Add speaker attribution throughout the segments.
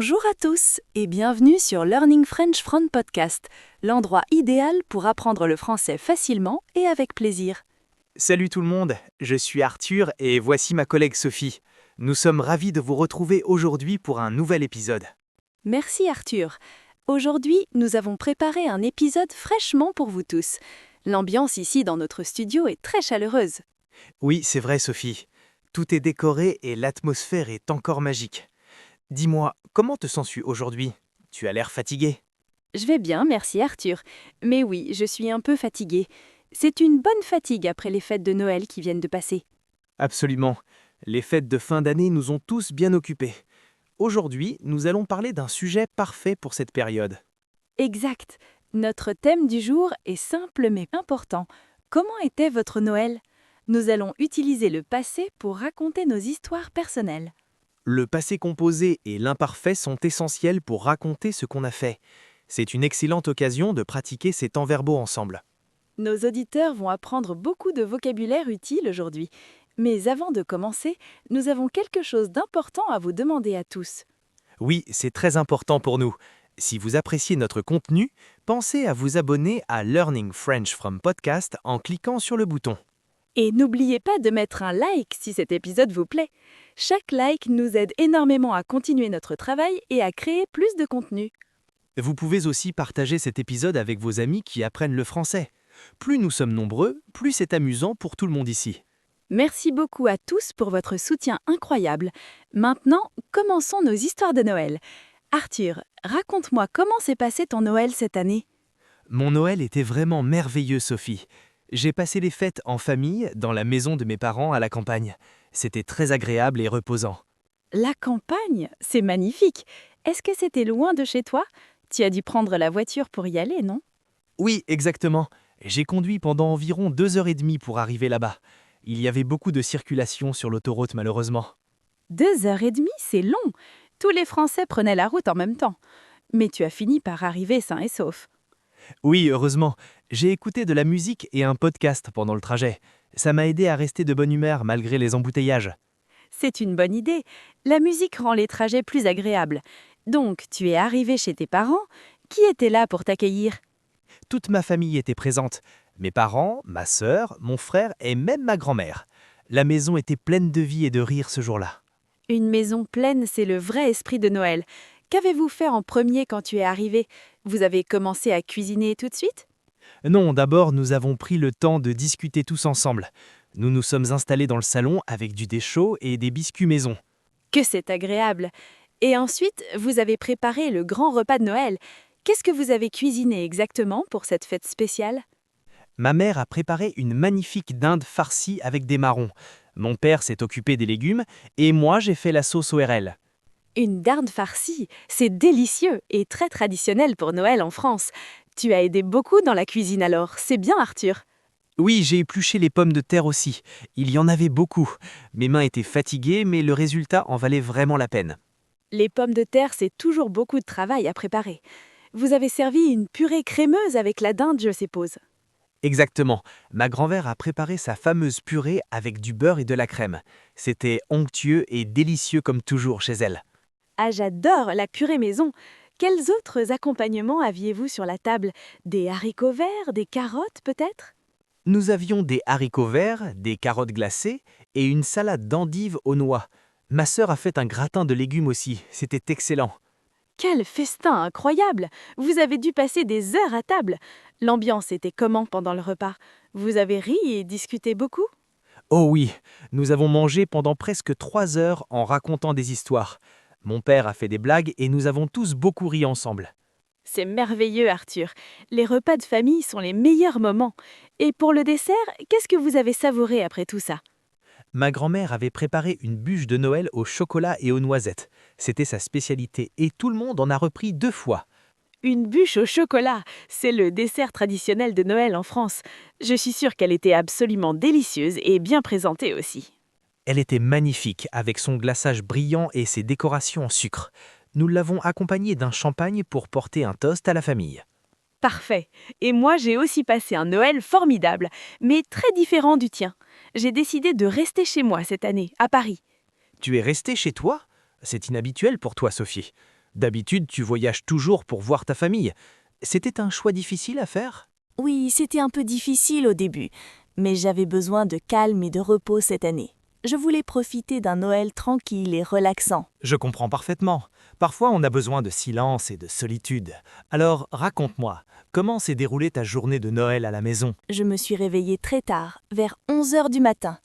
Speaker 1: Bonjour à tous et bienvenue sur Learning French from Podcast, l'endroit idéal pour apprendre le français facilement et avec plaisir.
Speaker 2: Salut tout le monde, je suis Arthur et voici ma collègue Sophie. Nous sommes ravis de vous retrouver aujourd'hui pour un nouvel épisode.
Speaker 1: Merci Arthur. Aujourd'hui, nous avons préparé un épisode fraîchement pour vous tous. L'ambiance ici dans notre studio est très chaleureuse.
Speaker 2: Oui, c'est vrai Sophie. Tout est décoré et l'atmosphère est encore magique. Dis-moi, comment te sens-tu aujourd'hui? Tu as l'air fatigué.
Speaker 1: Je vais bien, merci Arthur. Mais oui, je suis un peu fatiguée. C'est une bonne fatigue après les fêtes de Noël qui viennent de passer.
Speaker 2: Absolument. Les fêtes de fin d'année nous ont tous bien occupés. Aujourd'hui, nous allons parler d'un sujet parfait pour cette période.
Speaker 1: Exact. Notre thème du jour est simple mais important. Comment était votre Noël? Nous allons utiliser le passé pour raconter nos histoires personnelles.
Speaker 2: Le passé composé et l'imparfait sont essentiels pour raconter ce qu'on a fait. C'est une excellente occasion de pratiquer ces temps verbaux ensemble.
Speaker 1: Nos auditeurs vont apprendre beaucoup de vocabulaire utile aujourd'hui. Mais avant de commencer, nous avons quelque chose d'important à vous demander à tous.
Speaker 2: Oui, c'est très important pour nous. Si vous appréciez notre contenu, pensez à vous abonner à Learning French from Podcast en cliquant sur le bouton.
Speaker 1: Et n'oubliez pas de mettre un like si cet épisode vous plaît. Chaque like nous aide énormément à continuer notre travail et à créer plus de contenu.
Speaker 2: Vous pouvez aussi partager cet épisode avec vos amis qui apprennent le français. Plus nous sommes nombreux, plus c'est amusant pour tout le monde ici.
Speaker 1: Merci beaucoup à tous pour votre soutien incroyable. Maintenant, commençons nos histoires de Noël. Arthur, raconte-moi comment s'est passé ton Noël cette année.
Speaker 2: Mon Noël était vraiment merveilleux, Sophie. J'ai passé les fêtes en famille, dans la maison de mes parents à la campagne. C'était très agréable et reposant.
Speaker 1: La campagne, c'est magnifique. Est-ce que c'était loin de chez toi? Tu as dû prendre la voiture pour y aller, non?
Speaker 2: Oui, exactement. J'ai conduit pendant environ 2 heures et demie pour arriver là-bas. Il y avait beaucoup de circulation sur l'autoroute malheureusement.
Speaker 1: 2 heures et demie, c'est long. Tous les Français prenaient la route en même temps. Mais tu as fini par arriver sain et sauf.
Speaker 2: Oui, heureusement. J'ai écouté de la musique et un podcast pendant le trajet. Ça m'a aidé à rester de bonne humeur malgré les embouteillages.
Speaker 1: C'est une bonne idée. La musique rend les trajets plus agréables. Donc, tu es arrivé chez tes parents. Qui était là pour t'accueillir?
Speaker 2: Toute ma famille était présente. Mes parents, ma sœur, mon frère et même ma grand-mère. La maison était pleine de vie et de rire ce jour-là.
Speaker 1: Une maison pleine, c'est le vrai esprit de Noël. Qu'avez-vous fait en premier quand tu es arrivé? Vous avez commencé à cuisiner tout de suite?
Speaker 2: Non, d'abord nous avons pris le temps de discuter tous ensemble. Nous nous sommes installés dans le salon avec du thé chaud et des biscuits maison.
Speaker 1: Que c'est agréable! Et ensuite, vous avez préparé le grand repas de Noël. Qu'est-ce que vous avez cuisiné exactement pour cette fête spéciale?
Speaker 2: Ma mère a préparé une magnifique dinde farcie avec des marrons. Mon père s'est occupé des légumes et moi j'ai fait la sauce ORL.
Speaker 1: Une dinde farcie, c'est délicieux et très traditionnel pour Noël en France. Tu as aidé beaucoup dans la cuisine alors, c'est bien Arthur.
Speaker 2: Oui, j'ai épluché les pommes de terre aussi. Il y en avait beaucoup. Mes mains étaient fatiguées mais le résultat en valait vraiment la peine.
Speaker 1: Les pommes de terre, c'est toujours beaucoup de travail à préparer. Vous avez servi une purée crémeuse avec la dinde, je suppose.
Speaker 2: Exactement. Ma grand-mère a préparé sa fameuse purée avec du beurre et de la crème. C'était onctueux et délicieux comme toujours chez elle.
Speaker 1: Ah, j'adore la purée maison. Quels autres accompagnements aviez-vous sur la table? Des haricots verts, des carottes peut-être?
Speaker 2: Nous avions des haricots verts, des carottes glacées et une salade d'endives aux noix. Ma sœur a fait un gratin de légumes aussi, c'était excellent.
Speaker 1: Quel festin incroyable! Vous avez dû passer des heures à table. L'ambiance était comment pendant le repas? Vous avez ri et discuté beaucoup?
Speaker 2: Oh oui, nous avons mangé pendant presque 3 heures en racontant des histoires. Mon père a fait des blagues et nous avons tous beaucoup ri ensemble.
Speaker 1: C'est merveilleux, Arthur. Les repas de famille sont les meilleurs moments. Et pour le dessert, qu'est-ce que vous avez savouré après tout ça?
Speaker 2: Ma grand-mère avait préparé une bûche de Noël au chocolat et aux noisettes. C'était sa spécialité et tout le monde en a repris 2 fois.
Speaker 1: Une bûche au chocolat, c'est le dessert traditionnel de Noël en France. Je suis sûre qu'elle était absolument délicieuse et bien présentée aussi.
Speaker 2: Elle était magnifique avec son glaçage brillant et ses décorations en sucre. Nous l'avons accompagnée d'un champagne pour porter un toast à la famille.
Speaker 1: Parfait. Et moi, j'ai aussi passé un Noël formidable, mais très différent du tien. J'ai décidé de rester chez moi cette année, à Paris.
Speaker 2: Tu es restée chez toi? C'est inhabituel pour toi, Sophie. D'habitude, tu voyages toujours pour voir ta famille. C'était un choix difficile à faire?
Speaker 3: Oui, c'était un peu difficile au début, mais j'avais besoin de calme et de repos cette année. Je voulais profiter d'un Noël tranquille et relaxant.
Speaker 2: Je comprends parfaitement. Parfois, on a besoin de silence et de solitude. Alors, raconte-moi, comment s'est déroulée ta journée de Noël à la maison?
Speaker 3: Je me suis réveillée très tard, vers 11 heures du matin.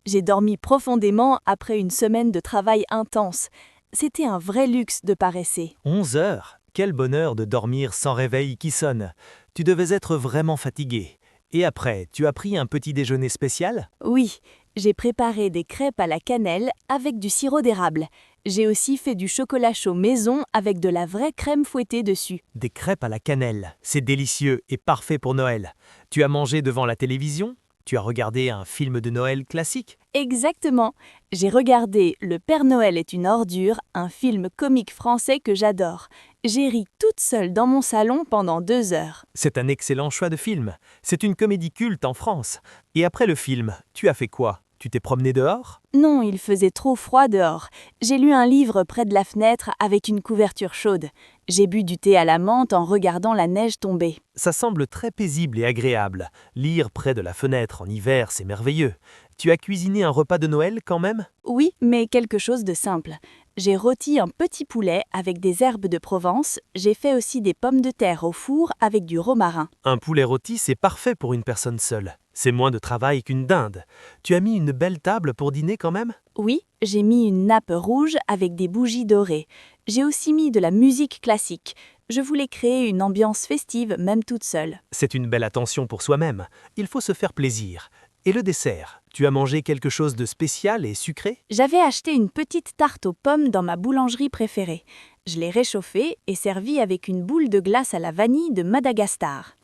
Speaker 3: J'ai dormi profondément après une semaine de travail intense. C'était un vrai luxe de paresser.
Speaker 2: 11 heures? Quel bonheur de dormir sans réveil qui sonne. Tu devais être vraiment fatigué. Et après, tu as pris un petit déjeuner spécial?
Speaker 3: Oui, j'ai préparé des crêpes à la cannelle avec du sirop d'érable. J'ai aussi fait du chocolat chaud maison avec de la vraie crème fouettée dessus.
Speaker 2: Des crêpes à la cannelle, c'est délicieux et parfait pour Noël. Tu as mangé devant la télévision? Tu as regardé un film de Noël classique?
Speaker 3: Exactement. J'ai regardé Le Père Noël est une ordure, un film comique français que j'adore. J'ai ri toute seule dans mon salon pendant 2 heures.
Speaker 2: C'est un excellent choix de film. C'est une comédie culte en France. Et après le film, tu as fait quoi? Tu t'es promené dehors?
Speaker 3: Non, il faisait trop froid dehors. J'ai lu un livre près de la fenêtre avec une couverture chaude. J'ai bu du thé à la menthe en regardant la neige tomber.
Speaker 2: Ça semble très paisible et agréable. Lire près de la fenêtre en hiver, c'est merveilleux. Tu as cuisiné un repas de Noël quand même?
Speaker 3: Oui, mais quelque chose de simple. J'ai rôti un petit poulet avec des herbes de Provence. J'ai fait aussi des pommes de terre au four avec du romarin.
Speaker 2: Un poulet rôti, c'est parfait pour une personne seule. C'est moins de travail qu'une dinde. Tu as mis une belle table pour dîner quand même?
Speaker 3: Oui, j'ai mis une nappe rouge avec des bougies dorées. J'ai aussi mis de la musique classique. Je voulais créer une ambiance festive même toute seule.
Speaker 2: C'est une belle attention pour soi-même. Il faut se faire plaisir. Et le dessert? Tu as mangé quelque chose de spécial et sucré?
Speaker 3: J'avais acheté une petite tarte aux pommes dans ma boulangerie préférée. Je l'ai réchauffée et servie avec une boule de glace à la vanille de Madagascar.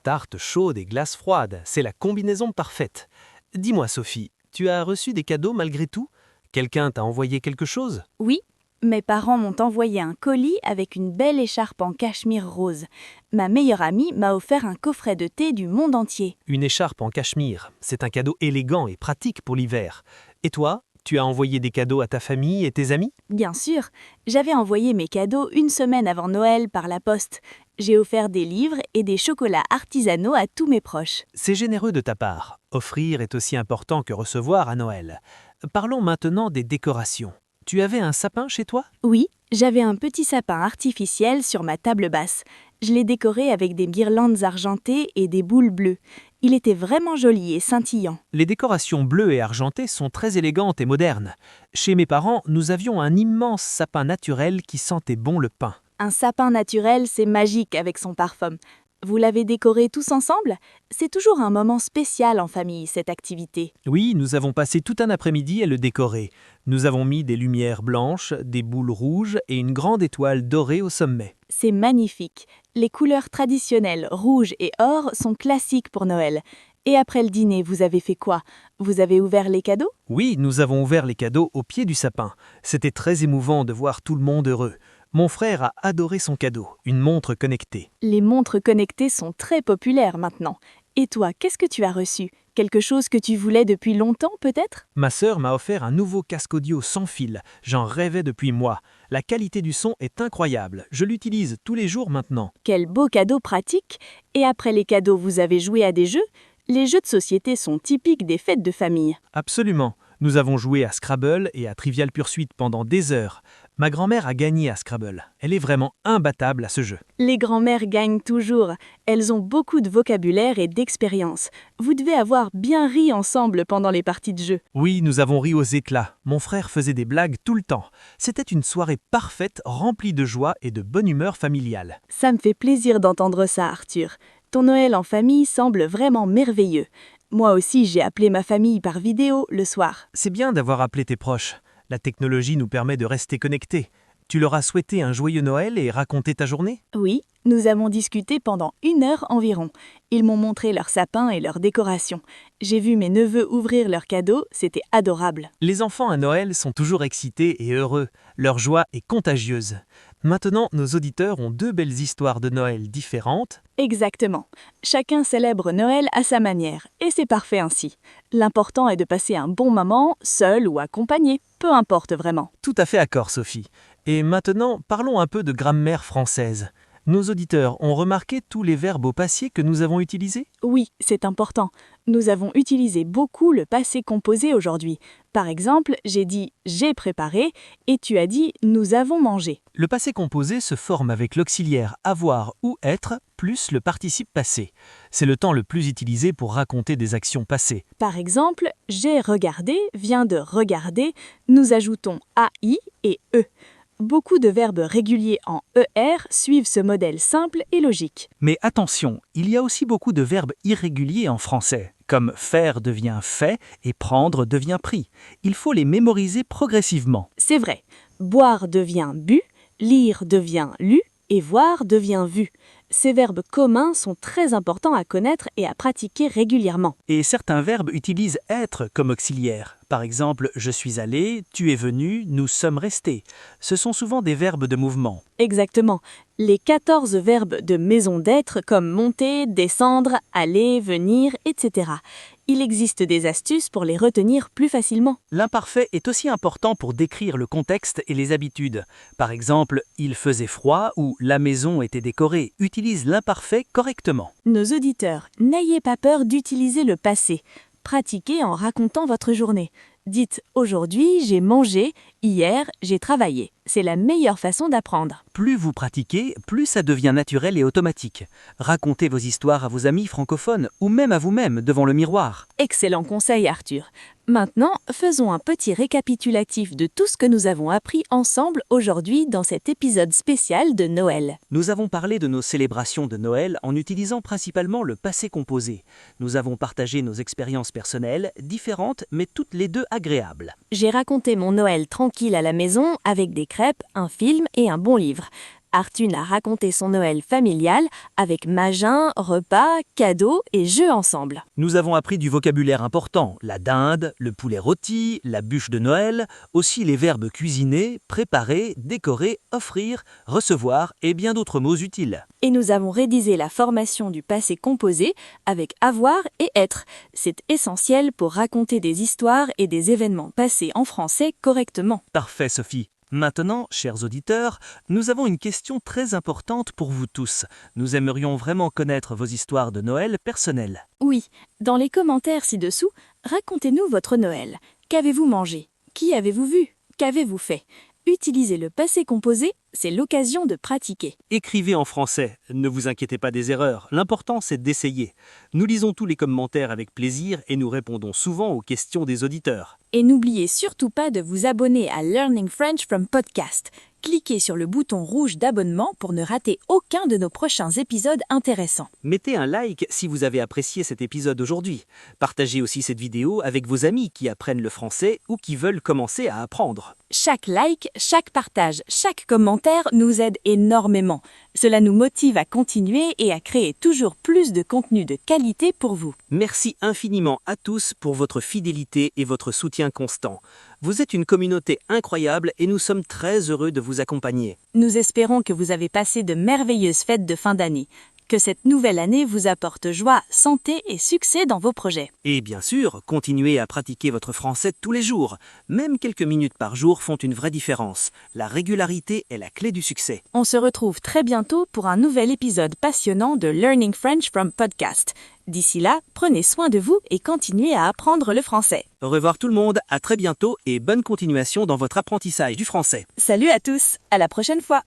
Speaker 2: Tarte chaude et glace froide, c'est la combinaison parfaite. Dis-moi Sophie, tu as reçu des cadeaux malgré tout? Quelqu'un t'a envoyé quelque chose?
Speaker 3: Oui, mes parents m'ont envoyé un colis avec une belle écharpe en cachemire rose. Ma meilleure amie m'a offert un coffret de thé du monde entier.
Speaker 2: Une écharpe en cachemire, c'est un cadeau élégant et pratique pour l'hiver. Et toi, tu as envoyé des cadeaux à ta famille et tes amis?
Speaker 3: Bien sûr, j'avais envoyé mes cadeaux une semaine avant Noël par la poste. J'ai offert des livres et des chocolats artisanaux à tous mes proches.
Speaker 2: C'est généreux de ta part. Offrir est aussi important que recevoir à Noël. Parlons maintenant des décorations. Tu avais un sapin chez toi?
Speaker 3: Oui, j'avais un petit sapin artificiel sur ma table basse. Je l'ai décoré avec des guirlandes argentées et des boules bleues. Il était vraiment joli et scintillant.
Speaker 2: Les décorations bleues et argentées sont très élégantes et modernes. Chez mes parents, nous avions un immense sapin naturel qui sentait bon le pin.
Speaker 3: Un sapin naturel, c'est magique avec son parfum. Vous l'avez décoré tous ensemble? C'est toujours un moment spécial en famille, cette activité.
Speaker 2: Oui, nous avons passé tout un après-midi à le décorer. Nous avons mis des lumières blanches, des boules rouges et une grande étoile dorée au sommet.
Speaker 3: C'est magnifique. Les couleurs traditionnelles, rouge et or, sont classiques pour Noël. Et après le dîner, vous avez fait quoi? Vous avez ouvert les cadeaux?
Speaker 2: Oui, nous avons ouvert les cadeaux au pied du sapin. C'était très émouvant de voir tout le monde heureux. Mon frère a adoré son cadeau, une montre connectée.
Speaker 3: Les montres connectées sont très populaires maintenant. Et toi, qu'est-ce que tu as reçu? Quelque chose que tu voulais depuis longtemps, peut-être?
Speaker 2: Ma sœur m'a offert un nouveau casque audio sans fil. J'en rêvais depuis mois. La qualité du son est incroyable. Je l'utilise tous les jours maintenant.
Speaker 3: Quel beau cadeau pratique! Et après les cadeaux, vous avez joué à des jeux? Les jeux de société sont typiques des fêtes de famille.
Speaker 2: Absolument. Nous avons joué à Scrabble et à Trivial Pursuit pendant des heures. Ma grand-mère a gagné à Scrabble. Elle est vraiment imbattable à ce jeu.
Speaker 3: Les grand-mères gagnent toujours. Elles ont beaucoup de vocabulaire et d'expérience. Vous devez avoir bien ri ensemble pendant les parties de jeu.
Speaker 2: Oui, nous avons ri aux éclats. Mon frère faisait des blagues tout le temps. C'était une soirée parfaite, remplie de joie et de bonne humeur familiale.
Speaker 3: Ça me fait plaisir d'entendre ça, Arthur. Ton Noël en famille semble vraiment merveilleux. Moi aussi, j'ai appelé ma famille par vidéo le soir.
Speaker 2: C'est bien d'avoir appelé tes proches. La technologie nous permet de rester connectés. Tu leur as souhaité un joyeux Noël et raconté ta journée?
Speaker 3: Oui, nous avons discuté pendant 1 heure environ. Ils m'ont montré leurs sapins et leurs décorations. J'ai vu mes neveux ouvrir leurs cadeaux, c'était adorable.
Speaker 2: Les enfants à Noël sont toujours excités et heureux. Leur joie est contagieuse. Maintenant, nos auditeurs ont 2 belles histoires de Noël différentes.
Speaker 3: Exactement. Chacun célèbre Noël à sa manière, et c'est parfait ainsi. L'important est de passer un bon moment, seul ou accompagné, peu importe vraiment.
Speaker 2: Tout à fait d'accord, Sophie. Et maintenant, parlons un peu de grammaire française. Nos auditeurs ont remarqué tous les verbes au passé que nous avons utilisés?
Speaker 3: Oui, c'est important. Nous avons utilisé beaucoup le passé composé aujourd'hui. Par exemple, j'ai dit « j'ai préparé » et tu as dit « nous avons mangé
Speaker 2: Le passé composé se forme avec l'auxiliaire avoir ou être plus le participe passé. C'est le temps le plus utilisé pour raconter des actions passées. ».
Speaker 3: Par exemple, « j'ai regardé » vient de « regarder », nous ajoutons « AI » et « e ». Beaucoup de verbes réguliers en ER suivent ce modèle simple et logique.
Speaker 4: Mais attention, il y a aussi beaucoup de verbes irréguliers en français, comme faire devient fait et prendre devient pris. Il faut les mémoriser progressivement.
Speaker 3: C'est vrai, boire devient bu, lire devient lu et voir devient vu. Ces verbes communs sont très importants à connaître et à pratiquer régulièrement.
Speaker 4: Et certains verbes utilisent être comme auxiliaire. Par exemple, je suis allé, tu es venu, nous sommes restés. Ce sont souvent des verbes de mouvement.
Speaker 3: Exactement. Les 14 verbes de maison d'être comme monter, descendre, aller, venir, etc. Il existe des astuces pour les retenir plus facilement.
Speaker 4: L'imparfait est aussi important pour décrire le contexte et les habitudes. Par exemple, il faisait froid ou la maison était décorée. Utilise l'imparfait correctement.
Speaker 3: Nos auditeurs, n'ayez pas peur d'utiliser le passé. Pratiquez en racontant votre journée. Dites « Aujourd'hui, j'ai mangé »,« Hier, j'ai travaillé ». C'est la meilleure façon d'apprendre.
Speaker 4: Plus vous pratiquez, plus ça devient naturel et automatique. Racontez vos histoires à vos amis francophones ou même à vous-même devant le miroir.
Speaker 3: Excellent conseil, Arthur. Maintenant, faisons un petit récapitulatif de tout ce que nous avons appris ensemble aujourd'hui dans cet épisode spécial de Noël.
Speaker 4: Nous avons parlé de nos célébrations de Noël en utilisant principalement le passé composé. Nous avons partagé nos expériences personnelles, différentes mais toutes les deux agréables.
Speaker 3: J'ai raconté mon Noël tranquille à la maison avec des crêpes, un film et un bon livre. Arthur a raconté son Noël familial avec magin, repas, cadeaux et jeux ensemble.
Speaker 4: Nous avons appris du vocabulaire important, la dinde, le poulet rôti, la bûche de Noël, aussi les verbes cuisiner, préparer, décorer, offrir, recevoir et bien d'autres mots utiles.
Speaker 3: Et nous avons rédigé la formation du passé composé avec avoir et être. C'est essentiel pour raconter des histoires et des événements passés en français correctement.
Speaker 4: Parfait, Sophie. Maintenant, chers auditeurs, nous avons une question très importante pour vous tous. Nous aimerions vraiment connaître vos histoires de Noël personnelles.
Speaker 3: Oui, dans les commentaires ci-dessous, racontez-nous votre Noël. Qu'avez-vous mangé? Qui avez-vous vu? Qu'avez-vous fait? Utilisez le passé composé, c'est l'occasion de pratiquer.
Speaker 4: Écrivez en français, ne vous inquiétez pas des erreurs, l'important c'est d'essayer. Nous lisons tous les commentaires avec plaisir et nous répondons souvent aux questions des auditeurs.
Speaker 3: Et n'oubliez surtout pas de vous abonner à Learning French from Podcast. Cliquez sur le bouton rouge d'abonnement pour ne rater aucun de nos prochains épisodes intéressants.
Speaker 4: Mettez un like si vous avez apprécié cet épisode aujourd'hui. Partagez aussi cette vidéo avec vos amis qui apprennent le français ou qui veulent commencer à apprendre.
Speaker 3: Chaque like, chaque partage, chaque commentaire nous aide énormément. Cela nous motive à continuer et à créer toujours plus de contenu de qualité pour vous.
Speaker 4: Merci infiniment à tous pour votre fidélité et votre soutien constant. Vous êtes une communauté incroyable et nous sommes très heureux de vous accompagner.
Speaker 3: Nous espérons que vous avez passé de merveilleuses fêtes de fin d'année. Que cette nouvelle année vous apporte joie, santé et succès dans vos projets.
Speaker 4: Et bien sûr, continuez à pratiquer votre français tous les jours. Même quelques minutes par jour font une vraie différence. La régularité est la clé du succès.
Speaker 3: On se retrouve très bientôt pour un nouvel épisode passionnant de Learning French from Podcast. D'ici là, prenez soin de vous et continuez à apprendre le français.
Speaker 4: Au revoir tout le monde, à très bientôt et bonne continuation dans votre apprentissage du français.
Speaker 3: Salut à tous, à la prochaine fois.